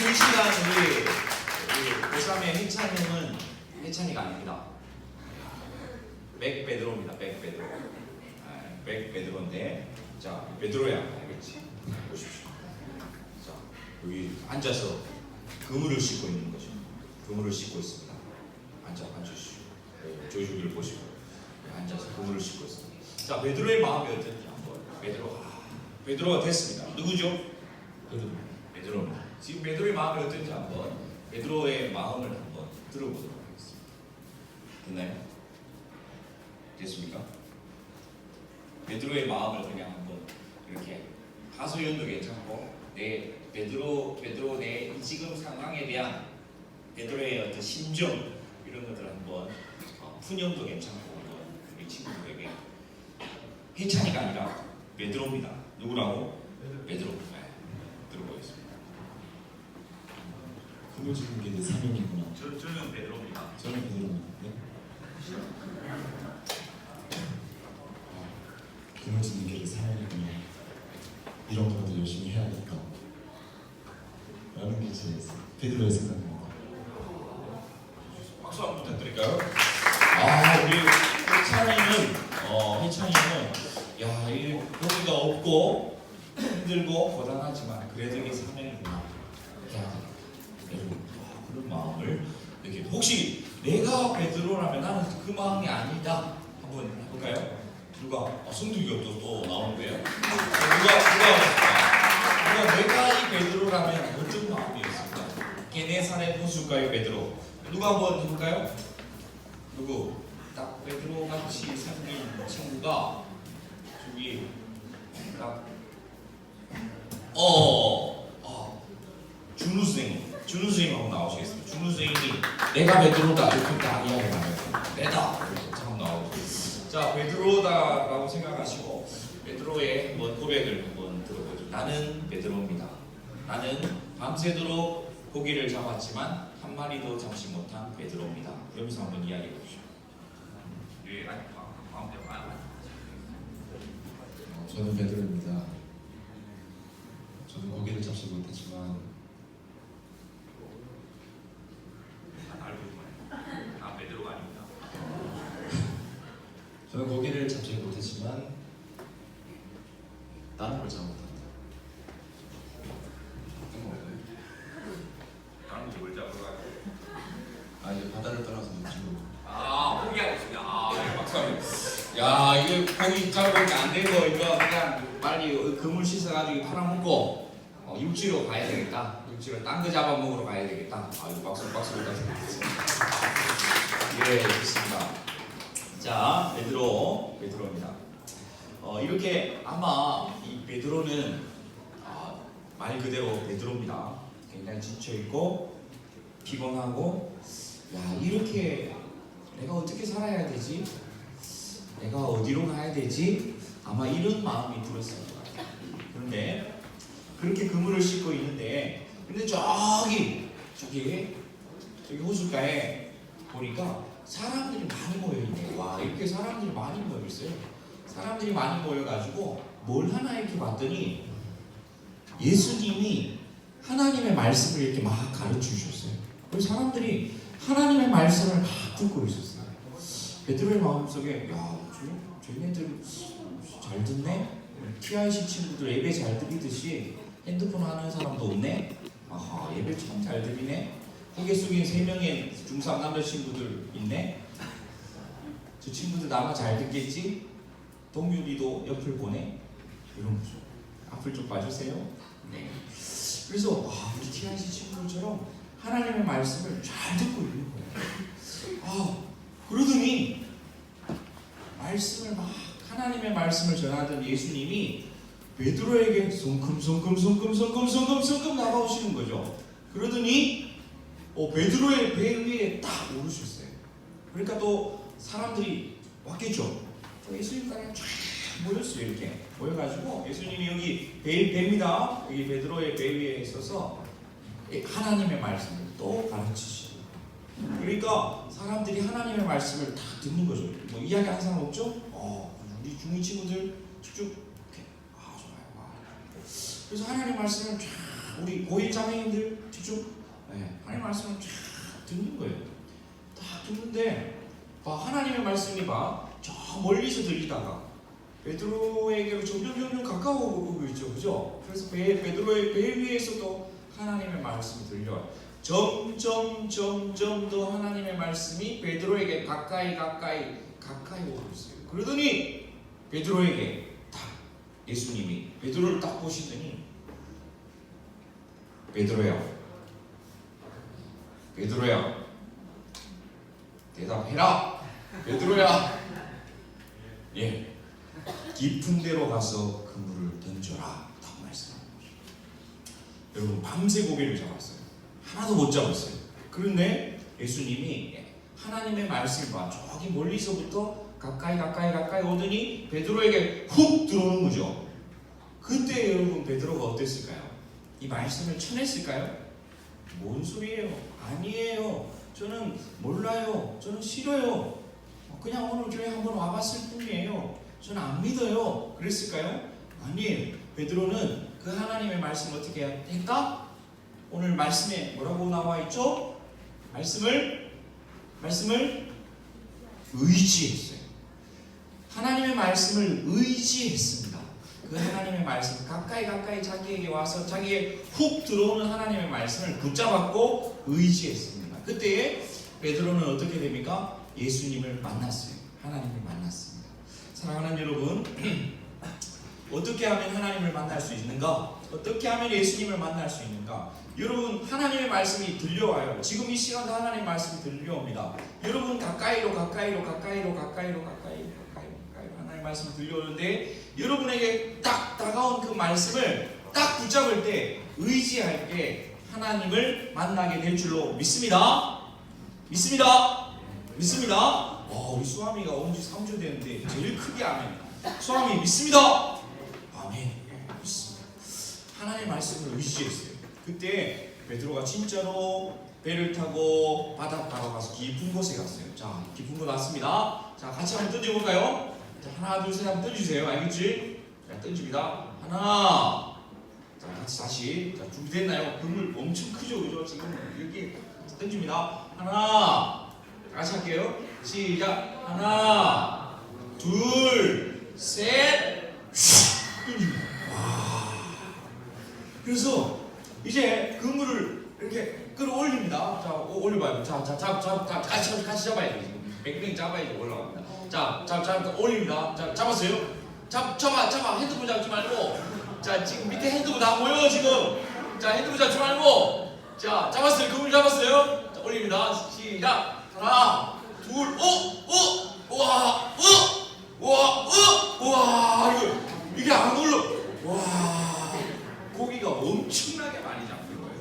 이 시간 우리 고3의 해찬이는 해찬이가 아닙니다. 백베드로입니다. 백베드로. 백베드로인데, 자, 베드로야 알겠지? 보십시오. 자, 여기 앉아서 그물을 씻고 있는 거죠. 그물을 씻고 있습니다. 앉으시오. 조주기를 보시고 앉아서 그물을 씻고 있습니다. 자, 베드로의 마음이 어땠냐 한번. 베드로가 됐습니다. 누구죠? 베드로입니다. 지금 베드로의 마음이 어떤지 한번 베드로의 마음을 한번 들어보도록 하겠습니다. 됐나요? 됐습니까? 베드로의 마음을 그냥 한번 이렇게 하소연도 괜찮고 내 베드로 내 지금 상황에 대한 베드로의 어떤 심정 이런 것들 한번 푸념도 괜찮고 한번 우리 친구들에게 해찬이가 아니라 베드로입니다. 누구라고? 베드로. 들어보겠습니다. 그물주는 게 내 사명이구나. 저는 베드로입니다. 저는 베드로입니다. 네? 그물주는 게 내 사명이구나. 이런 거라도 열심히 해야겠다. 라는 게 제 베드로의 생각입니다. 박수 한번 부탁드릴까요? 우리 해찬이는 야, 이 고기가 없고 힘들고 고단하지만 그래도 이게 사명이구나. 그런 마음을 이렇게 혹시 내가 베드로라면 나는 그 마음이 아니다 한번 해볼까요? 누가 성두기가 또 나오는 거예요? 누가 내가 이 베드로라면 어떤 마음이었을까? 게네사렛 호숫가의 베드로 누가 한번 해볼까요? 누구? 딱 베드로 같이 생긴 친구가 저기 딱 준우 선생님 한번 나오시겠습니다. 준우 선생님이 내가 베드로다 이렇게 딱 이야기 나누고 내다 이렇게 한번 나오고 자 베드로다라고 생각하시고 베드로의 한번 고백을 한번 들어보죠. 나는 베드로입니다. 나는 밤새도록 고기를 잡았지만 한 마리도 잡지 못한 베드로입니다. 그러면서 한번 이야기해 보시죠. 저는 베드로입니다. 저는 고기를 잡지 못했지만 베드로가 아닙니다. 저는 고기를 잡지 못했지만 다른 걸 잡아 못한다. 다른 걸 잡으러 가요? 이제 바다를 떠나서 지금 포기하겠습니다. 네, 박수. 야, 이거 고기 잡으니까 안 되고 이거 그냥 빨리 그물 씻어가지고 팔아먹고 육지로 가야 되겠다. 육지로 딴 거 잡아먹으러 가야 되겠다. 이거 박수 부탁드립니다. 예, 좋습니다. 자, 베드로입니다. 이렇게 아마 이 베드로는 말 그대로 베드로입니다. 굉장히 지쳐있고 피곤하고 이렇게 내가 어떻게 살아야 되지? 내가 어디로 가야 되지? 아마 이런 마음이 들었을 것 같아요. 그런데 그렇게 그물을 씻고 있는데 근데 저기 호숫가에 보니까 사람들이 많이 모여있네. 와, 이렇게 사람들이 많이 모여있어요. 사람들이 많이 모여가지고 뭘 하나 이렇게 봤더니 예수님이 하나님의 말씀을 이렇게 막 가르쳐 주셨어요. 그래서 사람들이 하나님의 말씀을 막 듣고 있었어요. 베드로의 마음속에 쟤네들 잘 듣네? TIC 친구들 예배 잘 드리듯이 핸드폰 하는 사람도 없네? 예배 참 잘 드리네? 고개 숙인 3명의 중3 남자 친구들 있네? 저 친구들 아마 잘 듣겠지? 동윤이도 옆을 보네? 이런 거죠. 앞을 좀 봐주세요. 네. 그래서 우리 TIC 친구들처럼 하나님의 말씀을 잘 듣고 있는 거예요. 그러더니 하나님의 말씀을 전하던 예수님이 베드로에게 성큼 나가오시는 거죠. 그러더니 베드로의 배 위에 딱 오르셨어요. 그러니까 또 사람들이 왔겠죠. 예수님까지 쫙 모였어요. 이렇게 모여가지고 예수님이 여기 배입니다. 여기 베드로의 배 위에 있어서 하나님의 말씀을 또 가르치시고 그러니까 사람들이 하나님의 말씀을 다 듣는 거죠. 뭐 이야기하는 사람 없죠? 우리 중이 친구들 쭉쭉 좋아요. 그래서 하나님의 말씀을 쫙 우리 고1 자매님들 그죠? 네, 하나님의 말씀을 쫙 듣는 거예요. 딱 듣는데 하나님의 말씀이 저 멀리서 들리다가 베드로에게로 점점 가까워오고 있죠, 그죠? 그래서 베드로의 배 위에서도 하나님의 말씀이 들려요. 점점 더 하나님의 말씀이 베드로에게 가까이 오고 있어요. 그러더니 베드로에게 딱 예수님이 베드로를 딱 보시더니 베드로야 대답해라. 베드로야, 예, 깊은 데로 가서 그물을 던져라. 딱 말씀하는 거죠. 여러분, 밤새 고개를 잡았어요. 하나도 못 잡았어요. 그런데 예수님이 하나님의 말씀을 저기 멀리서부터 가까이 오더니 베드로에게 훅 들어오는 거죠. 그때 여러분 베드로가 어땠을까요? 이 말씀을 쳐냈을까요? 뭔 소리예요? 아니에요. 저는 몰라요. 저는 싫어요. 그냥 오늘 교회 한번 와봤을 뿐이에요. 저는 안 믿어요. 그랬을까요? 아니에요. 베드로는 그 하나님의 말씀을 어떻게 했다? 오늘 말씀에 뭐라고 나와 있죠? 말씀을 의지했어요. 하나님의 말씀을 의지했습니다. 그 하나님의 말씀 가까이 자기에게 와서 자기의 훅 들어오는 하나님의 말씀을 붙잡았고 의지했습니다. 그때에 베드로는 어떻게 됩니까? 예수님을 만났어요. 하나님을 만났습니다. 사랑하는 여러분, 어떻게 하면 하나님을 만날 수 있는가? 어떻게 하면 예수님을 만날 수 있는가? 여러분, 하나님의 말씀이 들려와요. 지금 이 시간도 하나님의 말씀이 들려옵니다. 여러분, 가까이로 하나님의 말씀이 들려오는데 여러분에게 딱 다가온 그 말씀을 딱 붙잡을 때 의지할 때 하나님을 만나게 될 줄로 믿습니다. 우리 수아미가 온 지 3주 됐는데 제일 크게 아멘. 수아미 믿습니다. 아멘. 믿습니다. 하나님의 말씀을 의지했어요. 그때 베드로가 진짜로 배를 타고 바닷가로 가서 깊은 곳에 갔어요. 자, 깊은 곳 왔습니다. 자, 같이 한번 던져볼까요? 자, 하나, 둘, 셋 한번 던지세요. 알겠지? 자, 던집니다. 하나. 자, 같이 다시. 자, 준비됐나요? 그물 엄청 크죠, 그죠? 지금 여기 던집니다. 하나. 같이 할게요. 시작. 하나, 둘, 셋. 던집니다. 와. 그래서 이제 그물을 이렇게 끌어올립니다. 자, 올려봐요. 자, 같이 잡아야 돼요. 백뱅 잡아야지 올라갑니다. 자, 올립니다. 자, 잡았어요? 잡아. 핸드폰 잡지 말고. 자, 지금 밑에 핸드폰 다 모여, 지금. 자, 핸드폰 잡지 말고. 자, 잡았어요. 그물 잡았어요? 자, 올립니다. 시작. 하나, 둘, 와, 이게 안 올라. 와, 고기가 엄청나게 많이 잡힌 거예요.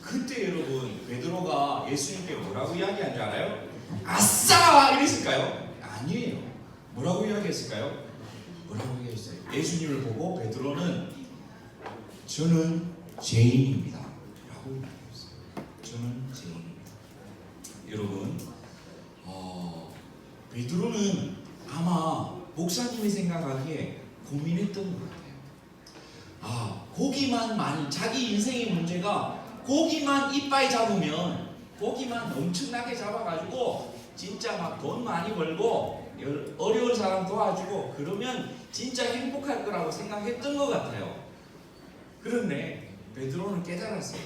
그때 여러분, 베드로가 예수님께 뭐라고 이야기한 줄 알아요? 아싸! 이랬을까요? 아니에요. 뭐라고 이야기했을까요? 뭐라고 이야기했어요? 예수님을 보고 베드로는 저는 죄인입니다 라고 이야기했어요. 저는 죄인입니다. 여러분, 베드로는 아마 목사님이 생각하기에 고민했던 것 같아요. 고기만 많이, 자기 인생의 문제가 고기만 이빨 잡으면, 고기만 엄청나게 잡아가지고 진짜 막 돈 많이 벌고 어려운 사람 도와주고 그러면 진짜 행복할 거라고 생각했던 것 같아요. 그런데 베드로는 깨달았어요.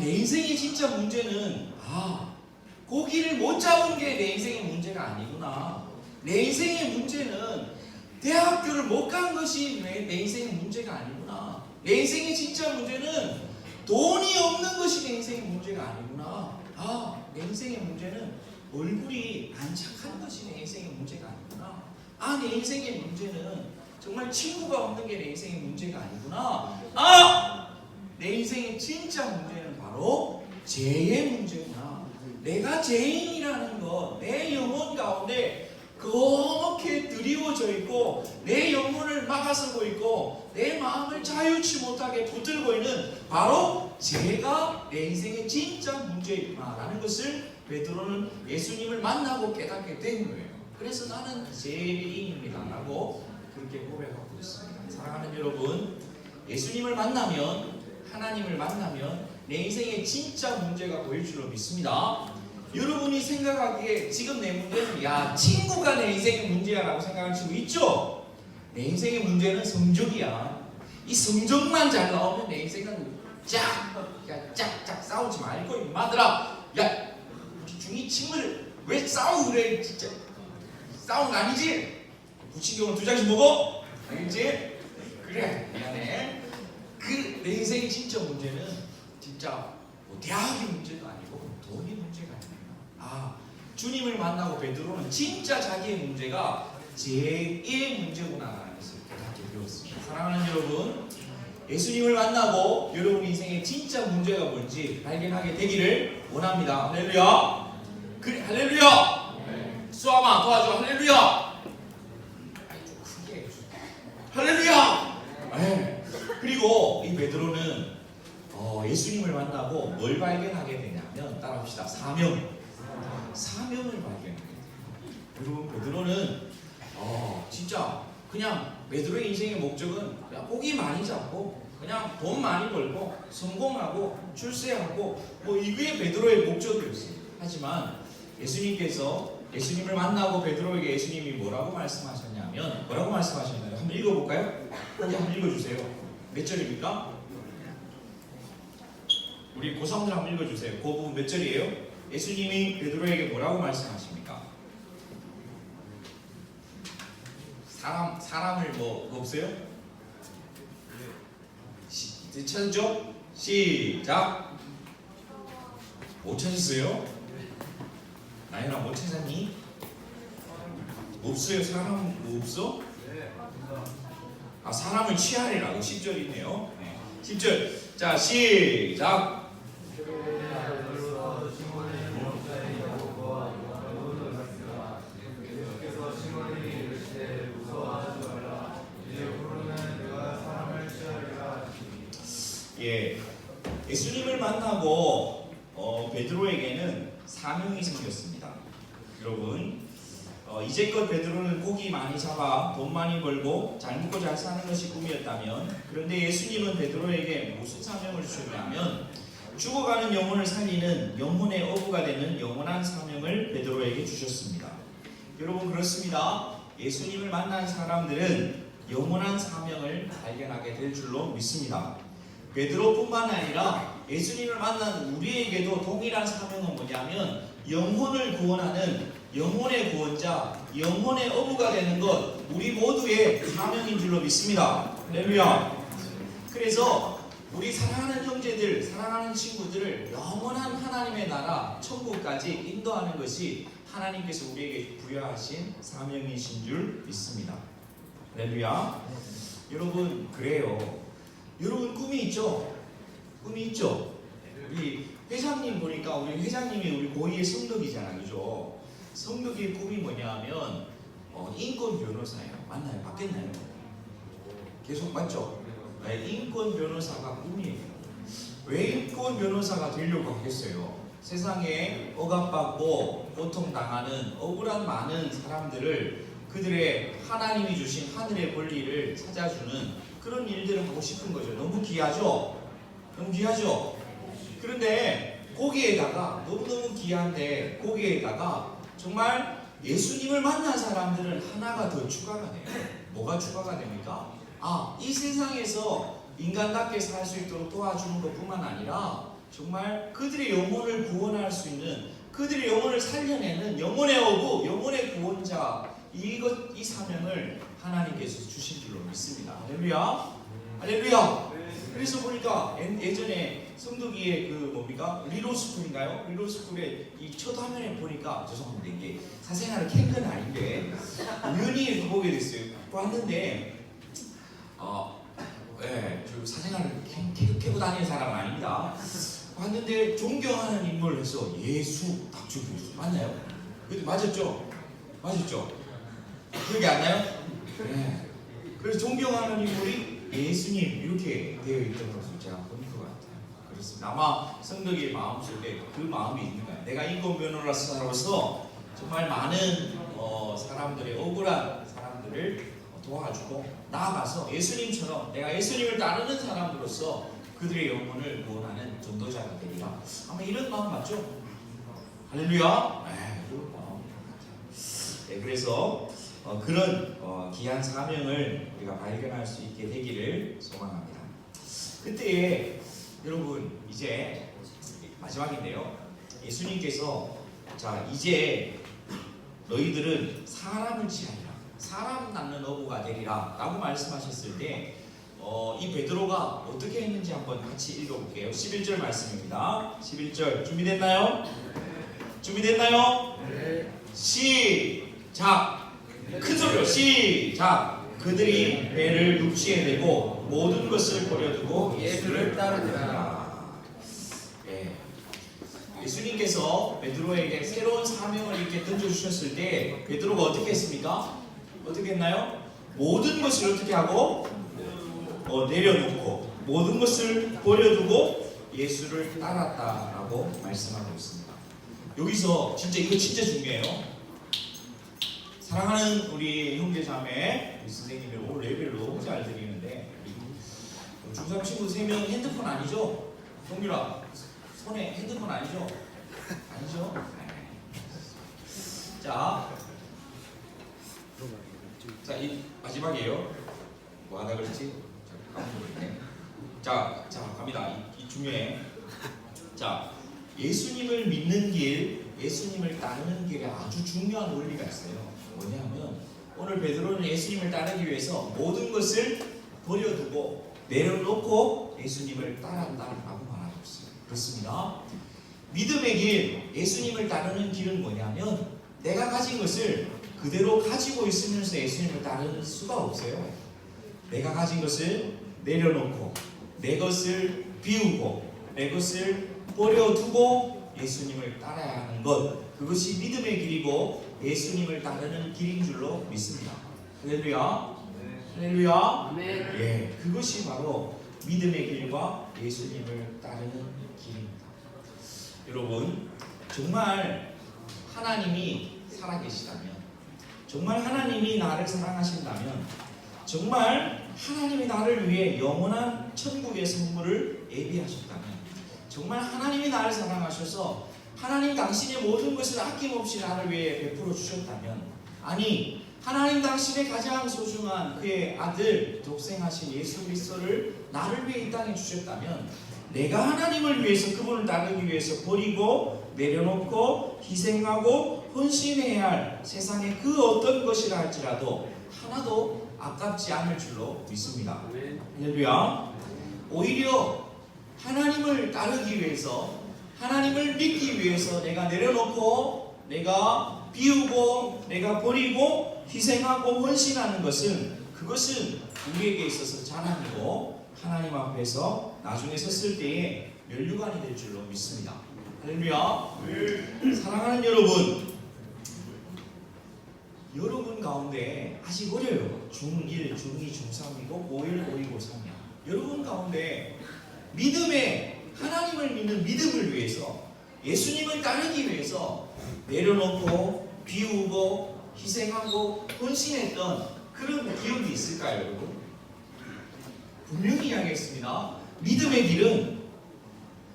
내 인생의 진짜 문제는 고기를 못 잡은 게 내 인생의 문제가 아니구나. 내 인생의 문제는 대학교를 못 간 것이 내 인생의 문제가 아니구나. 내 인생의 진짜 문제는 돈이 없는 것이 내 인생의 문제가 아니구나. 내 인생의 문제는 얼굴이 안 착한 것이 내 인생의 문제가 아니구나. 내 인생의 문제는 정말 친구가 없는 게 내 인생의 문제가 아니구나. 내 인생의 진짜 문제는 바로 죄의 문제구나. 내가 죄인이라는 것, 내 영혼 가운데 그렇게 드리워져 있고 내 영혼을 막아서고 있고 내 마음을 자유치 못하게 붙들고 있는 바로 죄가 내 인생의 진짜 문제구나라는 것을 베드로는 예수님을 만나고 깨닫게 된 거예요. 그래서 나는 죄인입니다 라고 그렇게 고백하고 있습니다. 사랑하는 여러분, 예수님을 만나면, 하나님을 만나면 내 인생에 진짜 문제가 보일 줄로 믿습니다. 여러분이 생각하기에 지금 내 문제는 야 친구가 내 인생의 문제야 라고 생각하는 친구 있죠? 내 인생의 문제는 성적이야. 이 성적만 잘 나오면 내 인생은 짝짝 싸우지 말고 임마들아, 야 우리 중2 친구들 왜 싸우고 그래 진짜. 싸우는 거 아니지? 부침개는 2장씩 먹어? 알겠지? 그래 미안해. 내 인생의 진짜 문제는 진짜 뭐 대학의 문제도 아니고 돈의 문제가 아니에요. 주님을 만나고 베드로는 진짜 자기의 문제가 제1 문제구나라는 것을 깨닫게 되었습니다. 사랑하는 여러분, 예수님을 만나고 여러분 인생의 진짜 문제가 뭔지 발견하게 되기를 원합니다. 할렐루야. 그래 할렐루야. 수아마 도와줘. 할렐루야. 좀 크게 해줘. 할렐루야. 네. 그리고 이 베드로는 예수님을 만나고 뭘 발견하게 되냐면 따라합시다. 사명을 발견하게 돼요. 여러분 베드로는 진짜 그냥 베드로의 인생의 목적은 그냥 고기 많이 잡고 그냥 돈 많이 벌고 성공하고 출세하고 뭐 이게 베드로의 목적이었어요. 하지만 예수님께서 예수님을 만나고 베드로에게 예수님이 뭐라고 말씀하셨냐면 뭐라고 말씀하셨나요? 한번 읽어볼까요? 거기 한번 읽어주세요. 몇 절입니까? 우리 고3들 한번 읽어주세요. 그 부분 몇 절이에요? 예수님이 베드로에게 뭐라고 말씀하십니까? 사람을 뭐 없어요? 찾았죠? 시작. 못 찾았어요? 나연아 못 찾았니? 없어요. 사람 뭐 없어? 사람을 취하리라고 10절 있네요. 10절. 자 시작. 예수님을 만나고 베드로에게는 사명이 생겼습니다. 여러분 이제껏 베드로는 고기 많이 잡아 돈 많이 벌고 잘 먹고 잘 사는 것이 꿈이었다면 그런데 예수님은 베드로에게 무슨 사명을 주셨냐면 죽어가는 영혼을 살리는 영혼의 어부가 되는 영원한 사명을 베드로에게 주셨습니다. 여러분 그렇습니다. 예수님을 만난 사람들은 영원한 사명을 발견하게 될 줄로 믿습니다. 베드로뿐만 아니라 예수님을 만난 우리에게도 동일한 사명은 뭐냐면 영혼을 구원하는 영혼의 구원자, 영혼의 어부가 되는 것 우리 모두의 사명인 줄로 믿습니다. 할렐루야. 그래서 우리 사랑하는 형제들, 사랑하는 친구들을 영원한 하나님의 나라, 천국까지 인도하는 것이 하나님께서 우리에게 부여하신 사명이신 줄 믿습니다. 할렐루야. 여러분 그래요. 여러분 꿈이 있죠? 꿈이 있죠? 우리 회장님 보니까 우리 회장님이 우리 고2의 성덕이잖아, 그죠? 성덕이의 꿈이 뭐냐면 인권 변호사예요. 맞나요? 맞겠나요? 계속 맞죠? 네, 인권 변호사가 꿈이에요. 왜 인권 변호사가 되려고 하겠어요? 세상에 억압받고 고통당하는 억울한 많은 사람들을 그들의 하나님이 주신 하늘의 권리를 찾아주는 그런 일들을 하고 싶은 거죠. 너무 귀하죠? 너무 귀하죠? 그런데 거기에다가 너무너무 귀한데 거기에다가 정말 예수님을 만난 사람들은 하나가 더 추가가 돼요. 뭐가 추가가 됩니까? 이 세상에서 인간답게 살 수 있도록 도와주는 것뿐만 아니라 정말 그들의 영혼을 구원할 수 있는 그들의 영혼을 살려내는 영혼의 어부, 영혼의 구원자 이 사명을 하나님께서 주신 줄로 믿습니다. 할렐루야. 할렐루야. 그래서 보니까 예전에 성덕이의 리로스쿨인가요? 리로스쿨의 이 첫 화면에 보니까 죄송합니다. 이게 사생활을 캔 건 아닌데 우연히 보게 됐어요. 봤는데 저 사생활을 캐고 다니는 사람은 아닙니다. 봤는데 존경하는 인물을 해서 예수 딱 적혀있어요. 맞나요? 근데 맞았죠? 기억이 안 나요? 네. 그래서 존경하는 인물이 예수님 이렇게 되어 있던 것을 제가 본 것 같아요. 그렇습니다. 아마 성덕이의 마음속에 그 마음이 있는 거예요. 내가 인권 변호사로서 정말 많은 사람들의 억울한 사람들을 도와주고 나아가서 예수님처럼 내가 예수님을 따르는 사람으로서 그들의 영혼을 구원하는 전도자 이런 마음 맞죠? 할렐루야. 그런 마음. 네, 그래서 그런 귀한 사명을 우리가 발견할 수 있게 되기를 소망합니다. 그때에 여러분 이제 마지막인데요. 예수님께서 자 이제 너희들은 사람을 취하리라, 사람 낳는 어부가 되리라 라고 말씀하셨을 때 이 베드로가 어떻게 했는지 한번 같이 읽어볼게요. 11절 말씀입니다. 11절 준비됐나요? 준비됐나요? 네. 시작. 큰 소리로 시작. 그들이 배를 육지에 대고 모든 것을 버려두고 예수를 따르니라. 네. 예수님께서 베드로에게 새로운 사명을 이렇게 던져주셨을 때 베드로가 어떻게 했습니까? 어떻게 했나요? 모든 것을 어떻게 하고 내려놓고 모든 것을 버려두고 예수를 따랐다라고 말씀하고 있습니다. 여기서 진짜 이거 진짜 중요해요. 사랑하는 우리 형제자매 우리 선생님들 오늘 예배를 너무 잘 드리는데 중3 친구 3명 핸드폰 아니죠? 동규라 손에 핸드폰 아니죠? 아니죠? 자, 이 마지막이에요. 뭐 하다 그랬지? 자, 갑니다. 이 중요해. 자, 예수님을 믿는 길, 예수님을 따르는 길에 아주 중요한 원리가 있어요. 뭐냐면 오늘 베드로는 예수님을 따르기 위해서 모든 것을 버려두고 내려놓고 예수님을 따른다라고 말하고 있어요. 그렇습니다. 믿음의 길, 예수님을 따르는 길은 뭐냐면 내가 가진 것을 그대로 가지고 있으면서 예수님을 따르는 수가 없어요. 내가 가진 것을 내려놓고 내 것을 비우고 내 것을 버려두고 예수님을 따라야 하는 것, 그것이 믿음의 길이고 예수님을 따르는 길인 줄로 믿습니다. 할렐루야. 할렐루야. 예, 그것이 바로 믿음의 길과 예수님을 따르는 길입니다. 여러분, 정말 하나님이 살아계시다면, 정말 하나님이 나를 사랑하신다면, 정말 하나님이 나를 위해 영원한 천국의 선물을 예비하셨다면, 정말 하나님이 나를 사랑하셔서 하나님 당신의 모든 것을 아낌없이 나를 위해 베풀어 주셨다면, 아니 하나님 당신의 가장 소중한 그의 아들 독생하신 예수 그리스도를 나를 위해 이 땅에 주셨다면, 내가 하나님을 위해서 그분을 따르기 위해서 버리고 내려놓고 희생하고 헌신해야 할 세상의 그 어떤 것이라 할지라도 하나도 아깝지 않을 줄로 믿습니다. 할렐루야. 오히려 하나님을 따르기 위해서, 하나님을 믿기 위해서 내가 내려놓고 내가 비우고 내가 버리고 희생하고 헌신하는 것은, 그것은 우리에게 있어서 자랑이고 하나님 앞에서 나중에 섰을 때에 면류관이 될 줄로 믿습니다. 할렐루야. 사랑하는 여러분, 여러분 가운데 아직 어려요. 중1, 중2, 중3이고 고1, 고2, 고3이야. 여러분 가운데 믿음의, 하나님을 믿는 믿음을 위해서, 예수님을 따르기 위해서 내려놓고 비우고 희생하고 헌신했던 그런 기억이 있을까요, 여러분? 분명히 이야기했습니다. 믿음의 길은,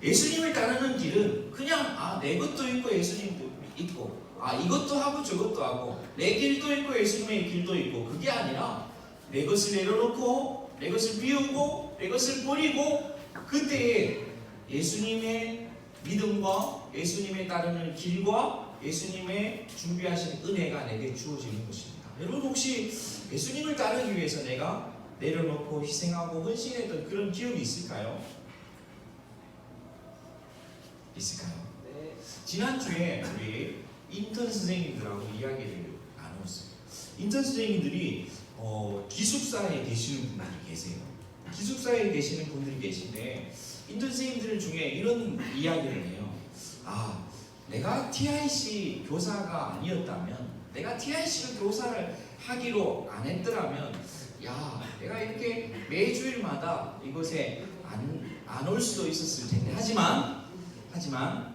예수님을 따르는 길은 그냥 내 것도 있고 예수님도 있고 이것도 하고 저것도 하고 내 길도 있고 예수님의 길도 있고, 그게 아니라 내 것을 내려놓고 내 것을 비우고 내 것을 버리고 그때에 예수님의 믿음과 예수님의 따르는 길과 예수님의 준비하신 은혜가 내게 주어지는 것입니다. 여러분 혹시 예수님을 따르기 위해서 내가 내려놓고 희생하고 헌신했던 그런 기억이 있을까요? 있을까요? 네. 지난주에 우리 인턴 선생님들하고 이야기를 나눴어요. 인턴 선생님들이 기숙사에 계시는 분들이 계세요. 기숙사에 계시는 분들이 계신데 인턴 선생님들 중에 이런 이야기를 해요. 내가 TIC 교사가 아니었다면, 내가 TIC 교사를 하기로 안 했더라면, 내가 이렇게 매주일마다 이곳에 안 올 수도 있었을 텐데, 하지만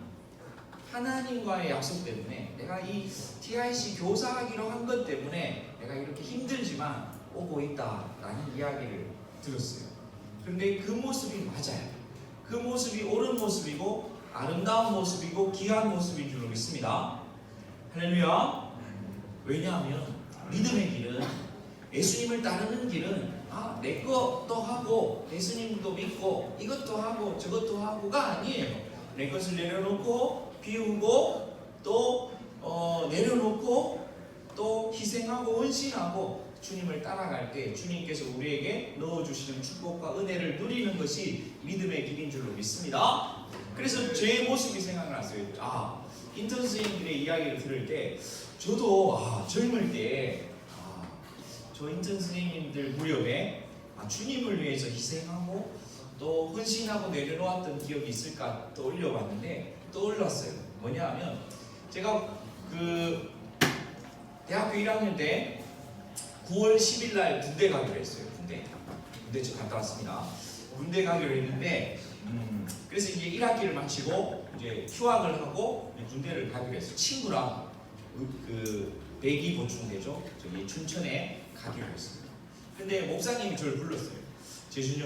하나님과의 약속 때문에, 내가 이 TIC 교사하기로 한 것 때문에 내가 이렇게 힘들지만 오고 있다라는 이야기를 들었어요. 그런데 그 모습이 맞아요. 그 모습이 옳은 모습이고 아름다운 모습이고 귀한 모습인 줄로 믿습니다. 할렐루야. 왜냐하면 믿음의 길은, 예수님을 따르는 길은 내 것도 하고 예수님도 믿고 이것도 하고 저것도 하고가 아니에요. 내 것을 내려놓고 비우고 또 내려놓고 또 희생하고 헌신하고 주님을 따라갈 때 주님께서 우리에게 넣어주시는 축복과 은혜를 누리는 것이 믿음의 길인 줄로 믿습니다. 그래서 제 모습이 생각났어요. 인턴 선생님들의 이야기를 들을 때 저도 젊을 때 저 인턴 선생님들 무렵에 주님을 위해서 희생하고 또 헌신하고 내려놓았던 기억이 있을까 떠올려봤는데 떠올랐어요. 뭐냐 하면 제가 대학교 1학년 때 9월 10일 날 군대 가기로 했어요. 군대 저 갔다 왔습니다. 군대 가기로 했는데 그래서 이제 1학기를 마치고 이제 휴학을 하고 군대를 가기로 했어요. 친구랑 배기 보충대죠. 저기 춘천에 가기로 했습니다. 근데 목사님이 저를 불렀어요. 재준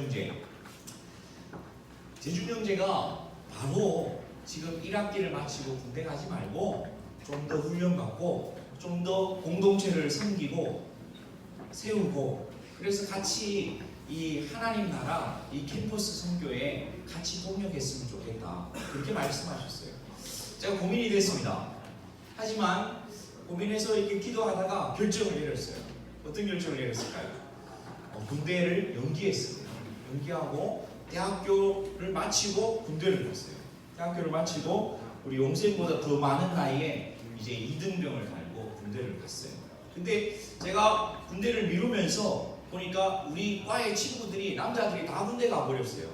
형제가 바로 지금 1학기를 마치고 군대 가지 말고 좀 더 훈련받고 좀 더 공동체를 섬기고 세우고 그래서 같이 이 하나님 나라 이 캠퍼스 선교에 같이 동역했으면 좋겠다. 그렇게 말씀하셨어요. 제가 고민이 됐습니다. 하지만 고민해서 이렇게 기도하다가 결정을 내렸어요. 어떤 결정을 내렸을까요? 군대를 연기했어요. 연기하고 대학교를 마치고 군대를 갔어요. 대학교를 마치고 우리 용생보다 더 많은 나이에 이제 2등병을 달고 군대를 갔어요. 근데 제가 군대를 미루면서 보니까 우리 과의 친구들이 남자들이 다 군대 가버렸어요.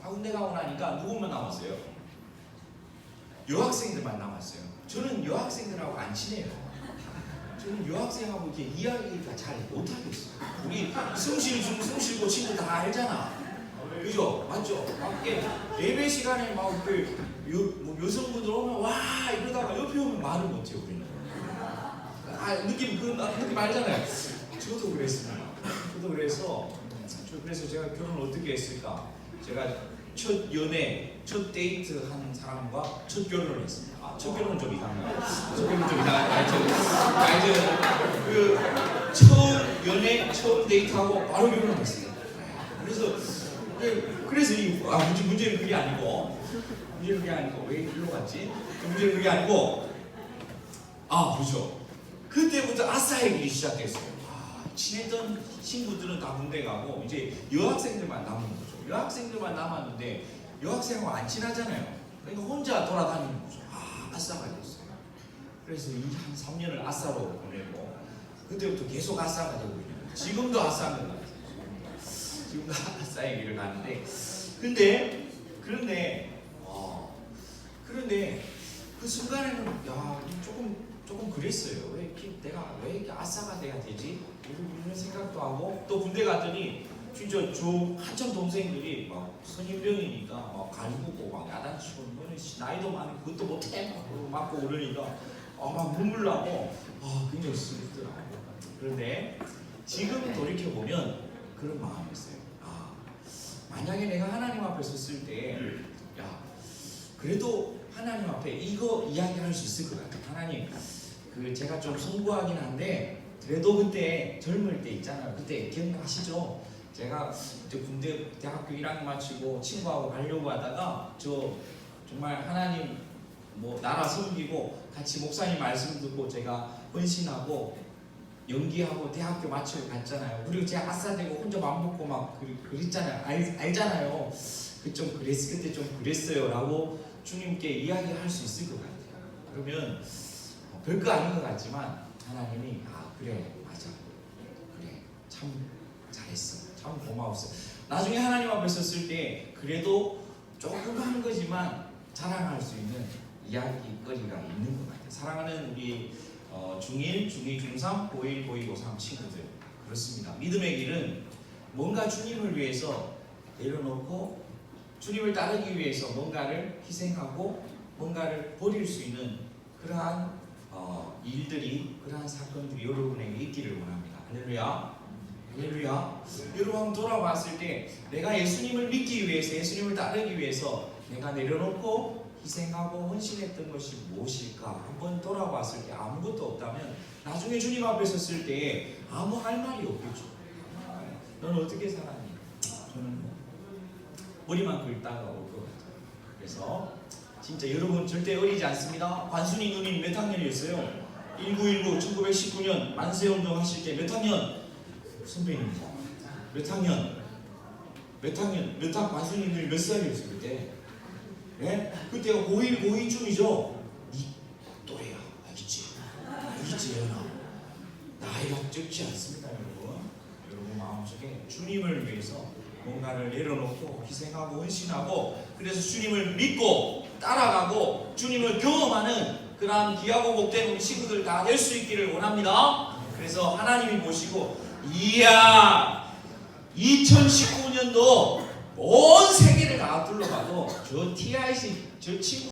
다 군대 가고 나니까 누구만 남았어요? 여학생들만 남았어요. 저는 여학생들하고 안 친해요. 저는 여학생하고 이렇게 이야기가 잘 못하겠어요. 우리 숨쉬고 친구 다 알잖아. 그죠? 맞죠? 막 예배 시간에 막 여성분들 오면 와 이러다가 옆에 오면 말을 못해요. 우리는. 느낌 알잖아요. 저도 그랬습니다. 저도 그래서 제가 결혼을 어떻게 했을까? 제가 첫 연애, 첫 데이트 한 사람과 첫 결혼을 했습니다. 첫 결혼은 좀 이상해요. 처음 연애, 처음 데이트하고 바로 결혼을 했어요. 그래서 문제는 그게 아니고 왜 일로 갔지? 문제는 그게 아니고 그죠. 그때부터 아싸의 길이 시작됐어요. 친했던 친구들은 다 군대 가고 이제 여학생들만 남은 거죠. 여학생들만 남았는데 여학생하고 안 친하잖아요. 그러니까 혼자 돌아다니는 거죠. 아싸가 됐어요. 그래서 한 3년을 아싸로 보내고 그때부터 계속 아싸가 되고 있는 거예요. 지금도 아싸인 것 같아요. 지금도 아싸의 길을 가는데 그런데 그 순간에는 조금 그랬어요. 내가 왜 이렇게 아싸가 돼야 되지? 이런 생각도 하고 또 군대 갔더니 진짜 한참 동생들이 막 선임병이니까 막 갈구고 막 야단치고 나이도 많고 그것도 못해 막 맞고 그러니까 막 눈물 나고 굉장히 슬프더라고요. 그런데 지금 돌이켜 보면 그런 마음이었어요. 만약에 내가 하나님 앞에 섰을 때 그래도 하나님 앞에 이거 이야기할 수 있을 것 같아요. 하나님 제가 좀 송구하긴 한데 그래도 그때 젊을 때 있잖아요. 그때 기억나시죠? 제가 군대 대학교 1학년 마치고 친구하고 가려고 하다가 정말 하나님 나라 섬기고 같이 목사님 말씀 듣고 제가 헌신하고 연기하고 대학교 마치고 갔잖아요. 그리고 제가 아싸되고 혼자 맘 먹고 막 그랬잖아요. 알잖아요. 그때 좀 그랬어요 라고 주님께 이야기할 수 있을 것 같아요. 그러면 별거 아닌 것 같지만 하나님이 그래 맞아 그래 참 잘했어 참 고마웠어. 나중에 하나님 앞에 섰을 때 그래도 조그만 거지만 자랑할 수 있는 이야기거리가 있는 것 같아요. 사랑하는 우리 중1, 중2, 중3, 고1, 고2, 고3 친구들 그렇습니다. 믿음의 길은 뭔가 주님을 위해서 내려놓고 주님을 따르기 위해서 뭔가를 희생하고 뭔가를 버릴 수 있는 그러한 그러한 사건들이 여러분에게 있기를 원합니다. 할렐루야. 할렐루야. 여러분 돌아봤을 때 내가 예수님을 믿기 위해서 예수님을 따르기 위해서 내가 내려놓고 희생하고 헌신했던 것이 무엇일까? 한번 돌아봤을 때 아무것도 없다면 나중에 주님 앞에 섰을 때 아무 할 말이 없겠죠. 너는 어떻게 살았니? 저는 머리만 긁다가 올 것 같아요. 그래서 진짜 여러분 절대 어리지 않습니다. 관순이 누님 몇 학년이었어요? 1919 1919년 만세운동 하실 때 몇 학년? 선배님 몇 학년? 관순이 누님 몇 살이었어요 그때? 네? 그때가 고1 고2쯤이죠. 네 또래야. 알겠지 예은아. 나이가 적지 않습니다 여러분. 여러분 마음속에 주님을 위해서 뭔가를 내려놓고 희생하고 헌신하고 그래서 주님을 믿고 따라가고 주님을 경험하는 그러한 귀하고 복된 우리 친구들 다 될 수 있기를 원합니다. 그래서 하나님이 보시고 이야 2019년도 온 세계를 다 둘러가도 저 TIC 저 친구